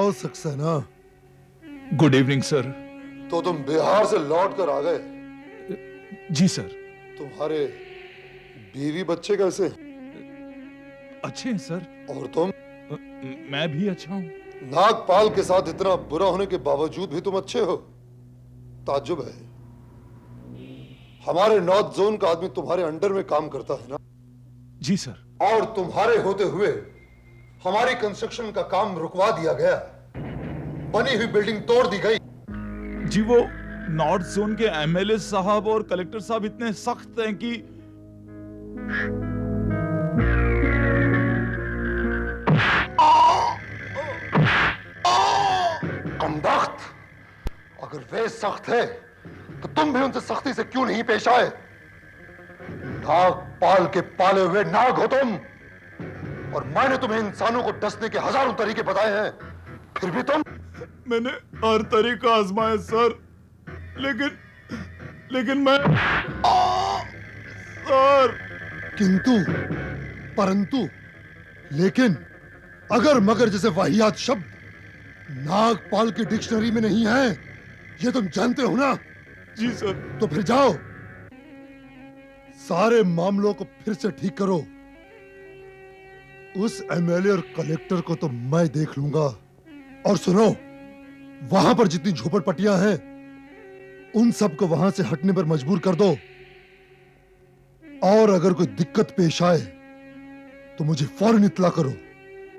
आओ Saxena. Good evening sir. तो तुम बिहार से लौट कर आ गए? जी सर। तुम्हारे बीवी बच्चे कैसे? अच्छे हैं सर। और तुम? मैं भी अच्छा हूँ। नागपाल के साथ इतना बुरा होने के बावजूद भी तुम अच्छे हो, ताज्जुब है। हमारे नॉर्थ जोन का आदमी तुम्हारे अंडर में काम करता है ना? जी सर। और तुम्हारे होते हुए हमारी कंस्ट्रक्शन का काम रुकवा दिया गया, बनी हुई बिल्डिंग तोड़ दी गई। जी वो नॉर्थ जोन के एमएलए साहब और कलेक्टर साहब इतने सख्त हैं कि कमबख्त, अगर वे सख्त है तो तुम भी उनसे सख्ती से क्यों नहीं पेश आए? नागपाल के पाले हुए नाग हो तुम, और मैंने तुम्हें इंसानों को डसने के हजारों तरीके बताए हैं, फिर भी तुम। मैंने हर तरीका आजमाया सर, लेकिन मैं सर। किंतु, परंतु, लेकिन, अगर मगर जैसे वाहियात शब्द नागपाल की डिक्शनरी में नहीं है, ये तुम जानते हो ना? जी सर। तो फिर जाओ, सारे मामलों को फिर से ठीक करो। उस एमएलए और कलेक्टर को तो मैं देख लूंगा। और सुनो, वहां पर जितनी झोपड़पट्टियां हैं, उन सबको वहां से हटने पर मजबूर कर दो। और अगर कोई दिक्कत पेश आए तो मुझे फौरन इत्तला करो।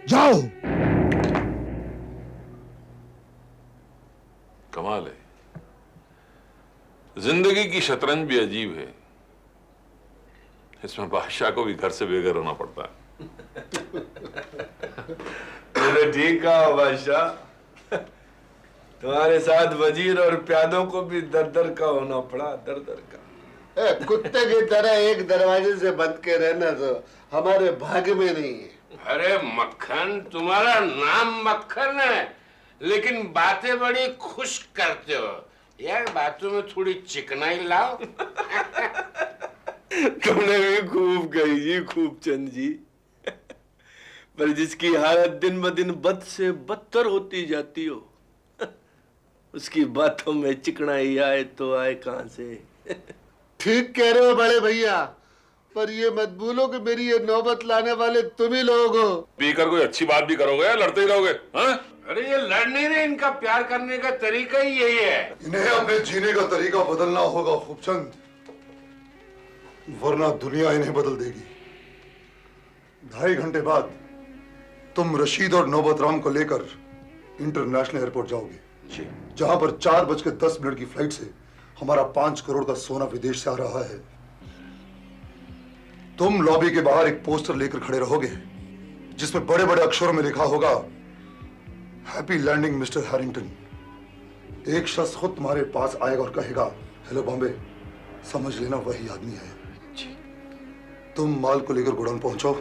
जाओ। कमाल है, जिंदगी की शतरंज भी अजीब है। इसमें बादशाह को भी घर से बेघर होना पड़ता है। तो ठीक कहा बादशाह, तुम्हारे साथ वजीर और प्यादों को भी दर दर का होना पड़ा, दर दर का। कुत्ते की तरह एक दरवाजे से बंद के रहना तो हमारे भाग्य में नहीं है। अरे मक्खन, तुम्हारा नाम मक्खन है, लेकिन बातें बड़ी खुश करते हो यार। बातों में थोड़ी चिकनाई लाओ। तुमने भी खूब कही जी, खूब चंद जी। पर जिसकी हालत दिन ब दिन बद से बदतर होती जाती हो, उसकी बातों में चिकनाई आए तो आए कहां से? ठीक कह रहे हो बड़े भैया, पर ये मत भूलो कि मेरी ये नौबत लाने वाले तुम ही लोग हो। पीकर कोई अच्छी बात भी करोगे या लड़ते ही रहोगे? हाँ? अरे ये लड़ने नहीं, इनका प्यार करने का तरीका ही यही है। इन्हें अपने जीने का तरीका बदलना होगा खूबचंद, वरना दुनिया इन्हें बदल देगी। 2.5 घंटे बाद तुम रशीद और नौबत राम को लेकर इंटरनेशनल एयरपोर्ट जाओगे, जहां पर 4:10 की फ्लाइट से हमारा 5 करोड़ का सोना विदेश से आ रहा है। तुम लॉबी के बाहर एक पोस्टर लेकर खड़े रहोगे, जिसमें बड़े बड़े अक्षरों में लिखा होगा, हैप्पी लैंडिंग मिस्टर हैरिंगटन। एक शख्स खुद तुम्हारे पास आएगा और कहेगा, हेलो बॉम्बे, समझ लेना वही आदमी है। तुम माल को लेकर गोडाउन पहुंचो,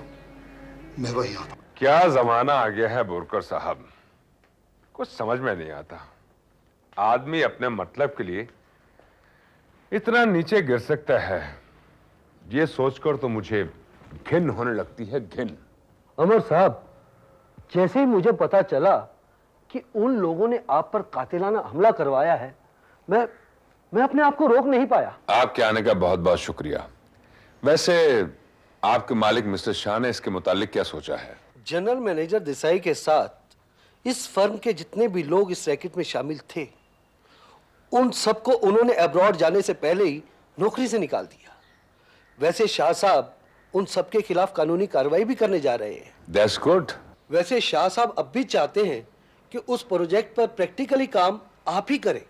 मैं वही आता हूं। क्या जमाना आ गया है बोरकर साहब, कुछ समझ में नहीं आता। आदमी अपने मतलब के लिए इतना नीचे गिर सकता है, ये सोचकर तो मुझे घिन होने लगती है, घिन। अमर साहब, जैसे ही मुझे पता चला कि उन लोगों ने आप पर कातिलाना हमला करवाया है, मैं अपने आप को रोक नहीं पाया। आपके आने का बहुत बहुत शुक्रिया। वैसे आपके मालिक मिस्टर शाह ने इसके मुतालिक क्या सोचा है? जनरल मैनेजर देसाई के साथ इस फर्म के जितने भी लोग इस रैकेट में शामिल थे, उन सबको उन्होंने अब्रॉड जाने से पहले ही नौकरी से निकाल दिया। वैसे शाह साहब उन सबके खिलाफ कानूनी कार्रवाई भी करने जा रहे हैं। That's good। वैसे शाह साहब अब भी चाहते हैं कि उस प्रोजेक्ट पर प्रैक्टिकली काम आप ही करें।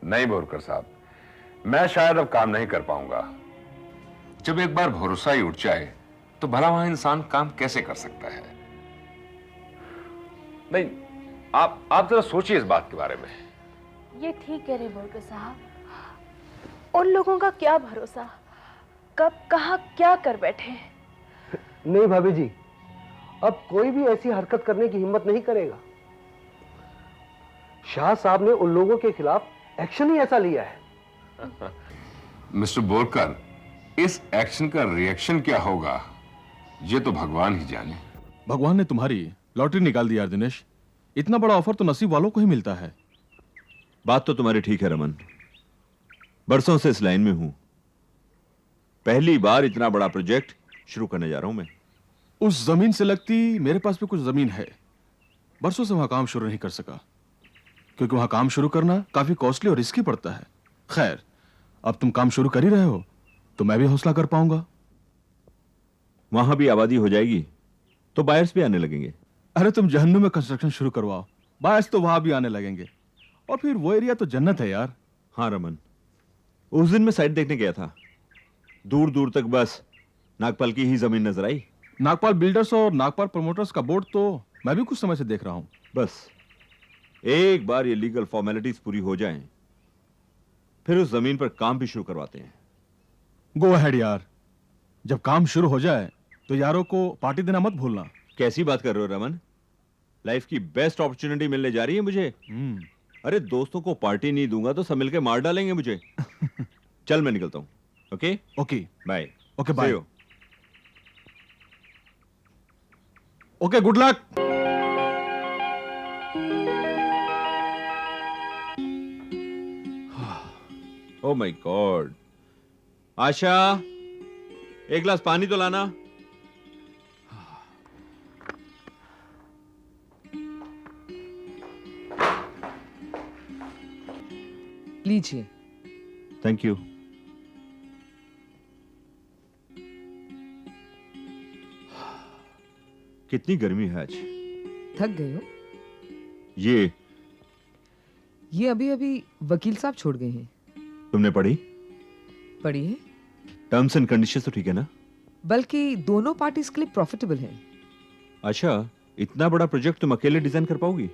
नहीं बोरकर साहब, मैं शायद अब काम नहीं कर पाऊंगा। जब एक बार भरोसा ही उठ जाए तो भला वहां इंसान काम कैसे कर सकता है? नहीं, आप जरा सोचिए इस बात के बारे में। ये ठीक कह रहे बोरकर साहब, उन लोगों का क्या भरोसा, कब कहां क्या कर बैठे हैं। नहीं भाभी जी, अब कोई भी ऐसी हरकत करने की हिम्मत नहीं करेगा। शाह साहब ने उन लोगों के खिलाफ एक्शन ही ऐसा लिया है। मिस्टर बोरकर, इस एक्शन का रिएक्शन क्या होगा ये तो भगवान ही जाने। भगवान ने तुम्हारी लॉटरी निकाल दी यार दिनेश। इतना बड़ा ऑफर तो नसीब वालों को ही मिलता है। बात तो तुम्हारी ठीक है रमन, बरसों से इस लाइन में हूं, पहली बार इतना बड़ा प्रोजेक्ट शुरू करने जा रहा हूं मैं। उस जमीन से लगती मेरे पास भी कुछ जमीन है, बरसों से वहां काम शुरू नहीं कर सका क्योंकि वहां काम शुरू करना काफी कॉस्टली और रिस्की पड़ता है। खैर, अब तुम काम शुरू कर ही रहे हो तो मैं भी हौसला कर पाऊंगा। वहां भी आबादी हो जाएगी तो बायर्स भी आने लगेंगे। अरे तुम जहन्नुम में कंस्ट्रक्शन शुरू करवाओ, बायर्स तो वहां भी आने लगेंगे और फिर वो एरिया तो जन्नत है यार। हाँ रमन, उस दिन मैं साइट देखने गया था, दूर दूर तक बस नागपाल की ही जमीन नजर आई। नागपाल बिल्डर्स और नागपाल प्रमोटर्स का बोर्ड तो मैं भी कुछ समय से देख रहा हूं। बस एक बार ये लीगल फॉर्मेलिटीज पूरी हो जाएं, फिर उस जमीन पर काम भी शुरू करवाते हैं। गो अहेड यार, जब काम शुरू हो जाए तो यारों को पार्टी देना मत भूलना। कैसी बात कर रहे हो रमन, लाइफ की बेस्ट अपॉर्चुनिटी मिलने जा रही है मुझे। अरे दोस्तों को पार्टी नहीं दूंगा तो सब मिलकर मार डालेंगे मुझे। चल मैं निकलता हूं। Okay okay bye. Okay bye. Okay good luck. Oh my god, Asha एक गिलास पानी तो लाना। लीजिए। Thank you. कितनी गर्मी है आज। थक गए हो? ये अभी अभी वकील साहब छोड़ गए हैं। तुमने पढ़ी? पढ़ी है। टर्म्स एंड कंडीशंस तो ठीक है ना? बल्कि दोनों पार्टीज के लिए प्रॉफिटेबल है। अच्छा, इतना बड़ा प्रोजेक्ट तुम अकेले डिजाइन कर पाओगी?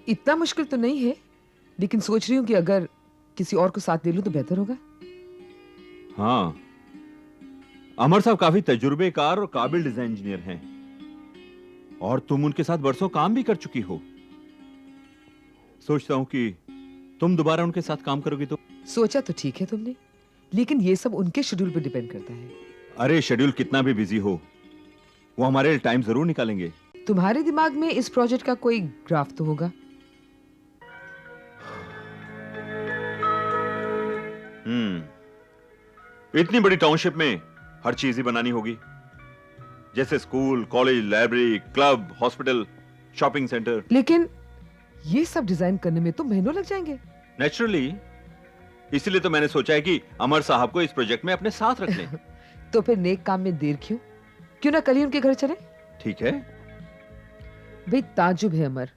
इतना मुश्किल तो नहीं है, लेकिन सोच रही हूँ कि अगर किसी और को साथ ले लूं तो बेहतर होगा। हाँ, अमर साहब काफी तजुर्बेकार और काबिल डिजाइन इंजीनियर हैं और तुम उनके साथ बरसों काम भी कर चुकी हो। सोचता हूं कि तुम दोबारा उनके साथ काम करोगी तो। सोचा तो ठीक है तुमने, लेकिन ये सब उनके शेड्यूल पर डिपेंड करता है। अरे शेड्यूल कितना भी बिजी हो, वो हमारे लिए टाइम जरूर निकालेंगे। तुम्हारे दिमाग में इस प्रोजेक्ट का कोई ग्राफ तो होगा। इतनी बड़ी टाउनशिप में हर चीज ही बनानी होगी, जैसे school, college, library, club, hospital, shopping centre. लेकिन ये सब डिजाइन करने में तो महीनों लग जाएंगे। नेचुरली, इसीलिए तो मैंने सोचा है कि अमर साहब को इस प्रोजेक्ट में अपने साथ रख लें। तो फिर नेक काम में देर क्यों? क्यों ना कल ही उनके घर चले? ठीक है। भाई ताज्जुब है अमर,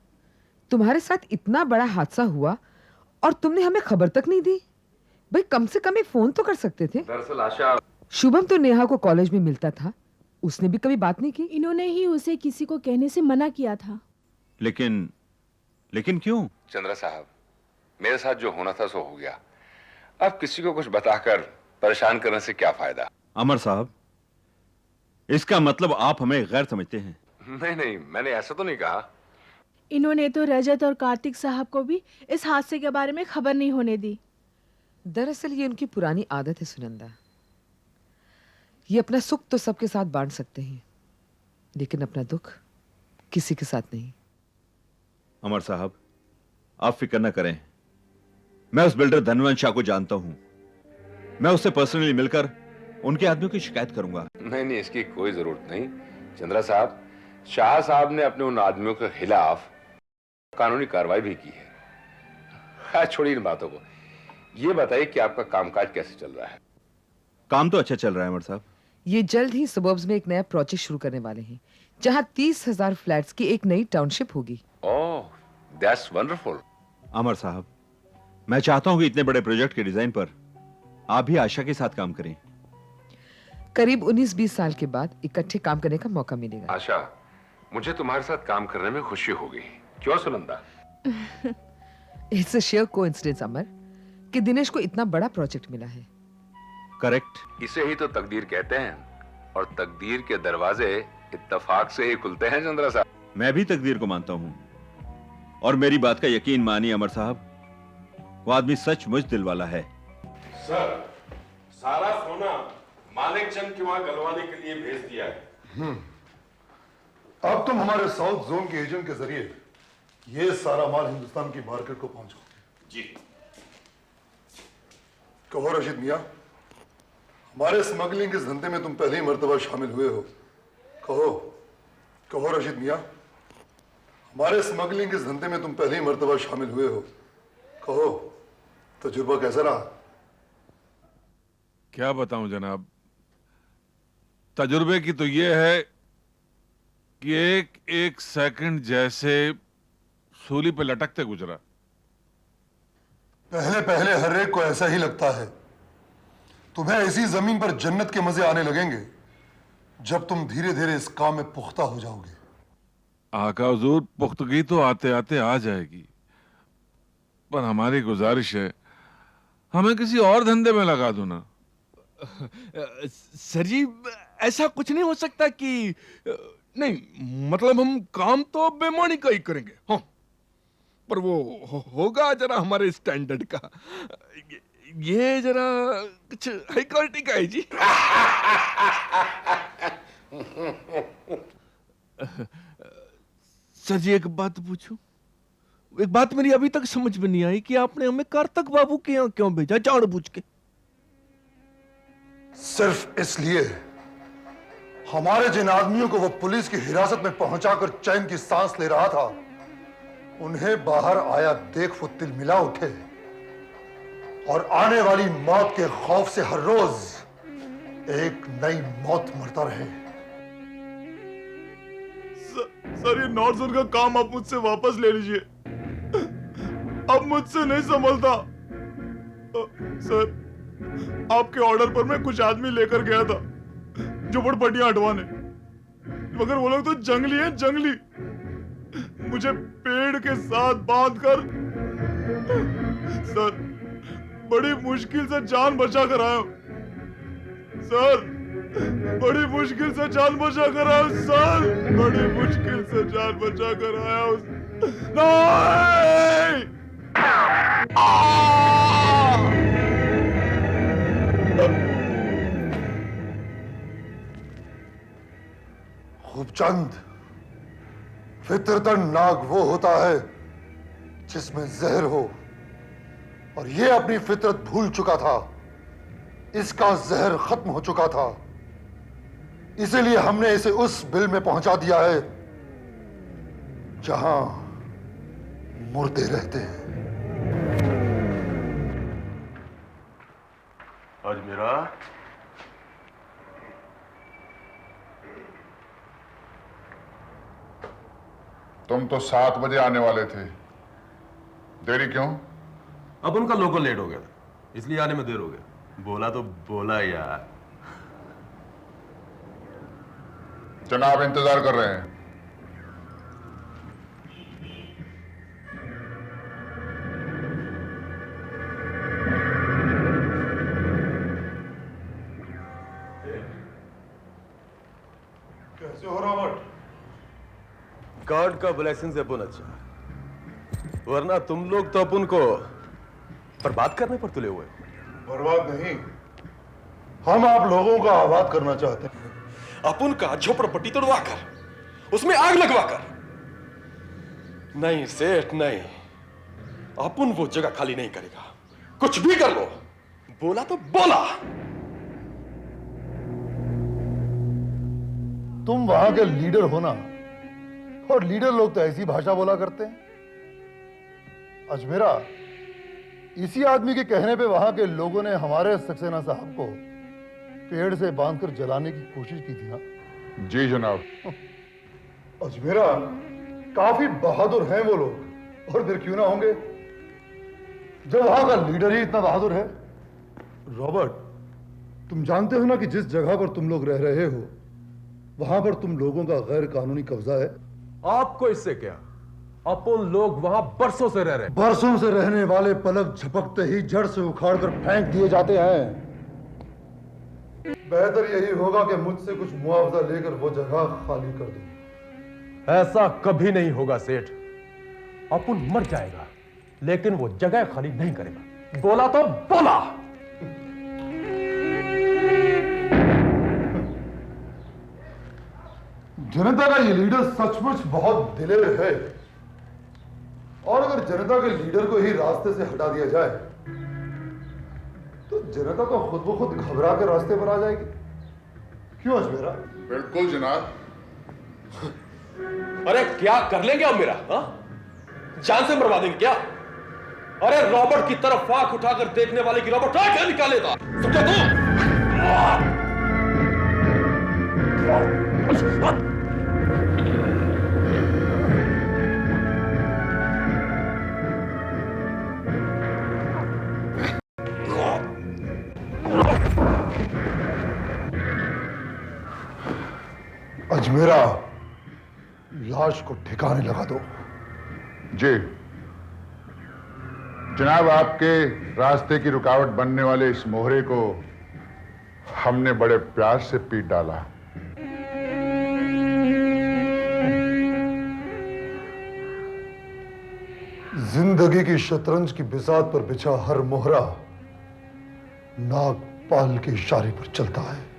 तुम्हारे साथ इतना बड़ा हादसा हुआ और तुमने हमें खबर तक नहीं दी। भाई कम से कम एक फोन तो कर सकते थे। दरअसल आशा, शुभम तो नेहा को कॉलेज में मिलता था, उसने भी कभी बात नहीं की। इन्होंने ही उसे किसी को कहने से मना किया था। लेकिन क्यों? चंद्रा साहब, मेरे साथ जो होना था सो हो गया, अब किसी को कुछ बताकर परेशान करने से क्या फायदा। अमर साहब, इसका मतलब आप हमें गैर समझते हैं। नहीं, मैंने ऐसा तो नहीं कहा। इन्होंने तो रजत और कार्तिक साहब को भी इस हादसे के बारे में खबर नहीं होने दी। दरअसल ये उनकी पुरानी आदत है सुनंदा। ये अपना सुख तो सबके साथ बांट सकते हैं, लेकिन अपना दुख किसी के साथ नहीं। अमर साहब, आप फिक्र न करें, मैं उस बिल्डर धनवंत शाह को जानता हूं। मैं उससे पर्सनली मिलकर उनके आदमियों की शिकायत करूंगा। नहीं, इसकी कोई जरूरत नहीं। चंद्रा साहब, शाह साहब ने अपने उन आदमियों के खिलाफ कानूनी कार्रवाई भी की है। छोड़िए इन बातों को, ये बताइए कि आपका कामकाज कैसे चल रहा है? काम तो अच्छा चल रहा है अमर साहब। ये जल्द ही सबर्ब्स में एक नया प्रोजेक्ट शुरू करने वाले हैं, जहां 30,000 फ्लैट्स की एक नई टाउनशिप होगी। ओह, दैट्स वंडरफुल। अमर साहब, मैं चाहता हूं कि इतने बड़े प्रोजेक्ट के डिजाइन पर आप भी आशा के साथ काम करें। करीब 19-20 साल के बाद इकट्ठे काम करने का मौका मिलेगा। आशा, मुझे तुम्हारे साथ काम करने में खुशी होगी। क्यों Sunanda? It's a sheer coincidence Amar कि दिनेश को इतना बड़ा प्रोजेक्ट मिला है। करेक्ट। इसे ही तो तकदीर कहते हैं और तकदीर के दरवाजे इत्तेफाक से ही खुलते हैं चंद्रा साहब। मैं भी तकदीर को मानता हूं और मेरी बात का यकीन मानिए अमर साहब, वो आदमी सचमुच दिल वाला है। सर, सारा सोना मानिक चंद के वहां गलवाने के लिए भेज दिया है। अब तुम हमारे साउथ जोन के एजेंट के जरिए ये सारा माल हिंदुस्तान की मार्केट को पहुंचाओ। जी। कहो रशीद मियां, हमारे स्मगलिंग के इस धंधे में तुम पहली मर्तबा शामिल हुए हो। कहो कहो रशीद मियां, हमारे स्मगलिंग के इस धंधे में तुम पहली मर्तबा शामिल हुए हो। कहो, तजुर्बा कैसा रहा? क्या बताऊं जनाब, तजुर्बे की तो ये है कि एक एक सेकंड जैसे सूली पे लटकते गुजरा। पहले पहले हर एक को ऐसा ही लगता है। तुम्हें ऐसी जमीन पर जन्नत के मजे आने लगेंगे जब तुम धीरे धीरे इस काम में पुख्ता हो जाओगे। आका हुजूर, पुख्तगी तो आते आते आ जाएगी, पर हमारी गुजारिश है हमें किसी और धंधे में लगा दो ना। सर जी, ऐसा कुछ नहीं हो सकता कि नहीं, मतलब हम काम तो बेमानी का ही करेंगे, हाँ, पर वो होगा जरा हमारे स्टैंडर्ड का। ये जरा कुछ हाई क्वालिटी का है जी। सर जी, एक बात पूछूं? एक बात मेरी अभी तक समझ में नहीं आई कि आपने हमें कारतक बाबू के यहाँ क्यों भेजा जानबूझ के? सिर्फ इसलिए, हमारे जिन आदमियों को वो पुलिस की हिरासत में पहुंचाकर चैन की सांस ले रहा था, उन्हें बाहर आया देख वो तिलमिला उठे और आने वाली मौत के खौफ से हर रोज एक नई मौत मरता रहे। सर, ये नॉर्थ जोन का काम आप मुझसे वापस ले लीजिए, अब मुझसे नहीं संभलता। सर, आपके ऑर्डर पर मैं कुछ आदमी लेकर गया था झोपड़पट्टियां हटवाने, मगर वो लोग तो जंगली हैं, जंगली। मुझे पेड़ के साथ बांधकर सर बड़ी मुश्किल से जान बचा कर आया हूं। सर, बड़ी मुश्किल से जान बचा कर आया हूं। सर, बड़ी मुश्किल से जान बचा कर आया हूं। नहीं! खूबचंद, फितरतन नाग वो होता है जिसमें जहर हो, और ये अपनी फितरत भूल चुका था। इसका जहर खत्म हो चुका था, इसीलिए हमने इसे उस बिल में पहुंचा दिया है जहां मुर्दे रहते हैं। अजमेरा, तुम तो 7 बजे आने वाले थे, देरी क्यों? अब उनका लोकल लेट हो गया था, इसलिए आने में देर हो गया। बोला तो बोला यार। जनाब इंतजार कर रहे हैं। कैसे हो रॉबर्ट? गॉड का ब्लेसिंग से अपन अच्छा, वरना तुम लोग तो अपन को बर्बाद करने पर तुले हुए। बर्बाद नहीं, हम आप लोगों का आबाद करना चाहते हैं। अपन का झोपड़पट्टी तोड़वाकर उसमें आग लगवाकर। नहीं सेठ नहीं, अपन वो जगह खाली नहीं करेगा, कुछ भी कर लो। बोला तो बोला। तुम वहां के लीडर हो ना, और लीडर लोग तो ऐसी भाषा बोला करते हैं। अजमेरा, इसी आदमी के कहने पे वहां के लोगों ने हमारे सक्सेना साहब को पेड़ से बांधकर जलाने की कोशिश की थी ना? जी जनाब। अजमेरा, काफी बहादुर हैं वो लोग, और फिर क्यों ना होंगे जब वहां का लीडर ही इतना बहादुर है। रॉबर्ट, तुम जानते हो ना कि जिस जगह पर तुम लोग रह रहे हो वहां पर तुम लोगों का गैर कानूनी कब्जा है। आपको इससे क्या? अपन लोग वहां बरसों से रह रहे हैं। बरसों से रहने वाले पलक झपकते ही जड़ से उखाड़कर फेंक दिए जाते हैं। बेहतर यही होगा कि मुझसे कुछ मुआवजा लेकर वो जगह खाली कर दो। ऐसा कभी नहीं होगा सेठ, अपन मर जाएगा लेकिन वो जगह खाली नहीं करेगा। बोला तो बोला। जनता का ये लीडर सचमुच बहुत दिलेर है, और अगर जनता के लीडर को ही रास्ते से हटा दिया जाए तो जनता तो खुद ब खुद घबरा के रास्ते पर आ जाएगी। क्यों अजमेरा? बिल्कुल जनाब। अरे क्या कर लेंगे अब मेरा, हा? जान से मरवा देंगे क्या? अरे रॉबर्ट की तरफ आंख उठाकर देखने वाले की रॉबर्ट क्या निकालेगा, समझा तू? अजमेरा, लाश को ठिकाने लगा दो। जी जनाब, आपके रास्ते की रुकावट बनने वाले इस मोहरे को हमने बड़े प्यार से पीट डाला। जिंदगी की शतरंज की बिसात पर बिछा हर मोहरा नागपाल के इशारे पर चलता है।